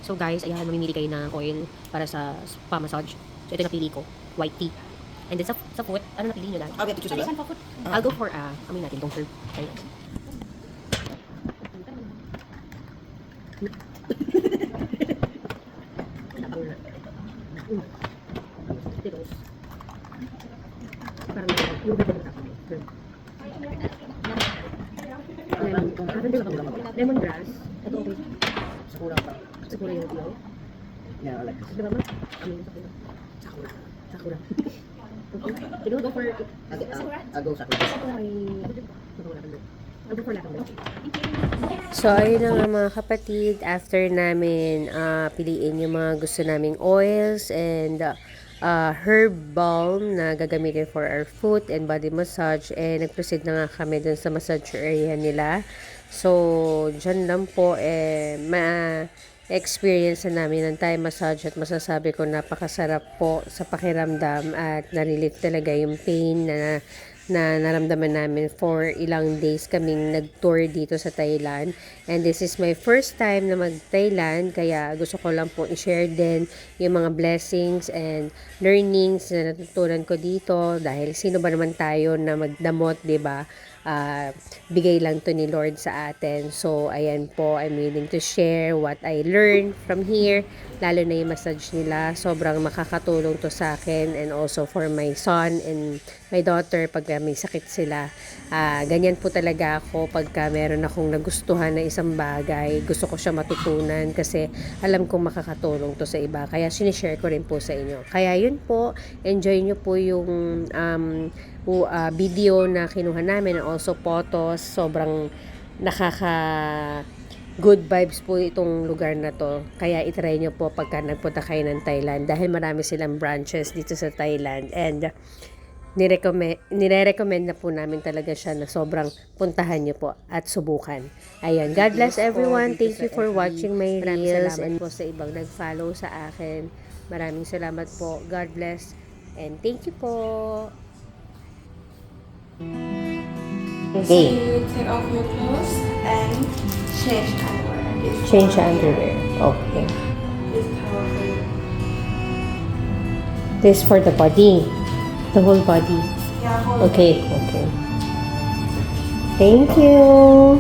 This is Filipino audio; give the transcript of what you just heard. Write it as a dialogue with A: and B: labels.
A: So guys, ayan, mamimili kayo ng oil para sa spa-massage. So ito yung napili ko, white tea. And then sa foot, ano napili nyo dahil?
B: We have to choose a lot.
A: I'll go for, amoy natin, tong herb. Ayun. Lemongrass. Ito okay.
B: Sakura pa.
A: Sakura yung flow.
B: Yeah, I like this.
A: Diba ba? Amoy sakura.
B: Sakura.
A: Sakura. Okay. Ito go for
B: I'll go sakura.
A: I'll go for lavender.
C: So, ayun na nga mga kapatid, after namin piliin yung mga gusto naming oils and herb balm na gagamitin for our foot and body massage, nag-proceed na nga kami dun sa massage area nila. So, dyan lang po, experience na namin ng Thai massage at masasabi ko napakasarap po sa pakiramdam at narelieve talaga yung pain na naramdaman namin for ilang days kaming nag-tour dito sa Thailand. And this is my first time na mag-Thailand, kaya gusto ko lang po i-share din yung mga blessings and learnings na natutunan ko dito, dahil sino ba naman tayo na magdamot, 'di ba? Bigay lang to ni Lord sa atin. So, ayan po, I'm willing to share what I learned from here, lalo na yung massage nila. Sobrang makakatulong to sa akin and also for my son and my daughter pag may sakit sila. Ganyan po talaga ako pagka meron akong nagustuhan na isang bagay. Gusto ko siya matutunan kasi alam kong makakatulong to sa iba. Kaya sinishare ko rin po sa inyo. Kaya yun po, enjoy nyo po yung video na kinuha namin and also photos. Sobrang good vibes po itong lugar na to. Kaya itry nyo po pagka nagpunta kayo ng Thailand dahil marami silang branches dito sa Thailand and nire-recommend na po namin talaga siya na sobrang puntahan nyo po at subukan. Ayun, God bless everyone. Thank you for watching my reels and po sa ibang nag-follow sa akin. Maraming salamat po. God bless and thank you po.
D: So you take off your clothes and change underwear.
C: Change underwear. Okay.
D: This towel for you.
C: This for the body. The whole body.
D: Yeah, hold
C: Okay. Thank you.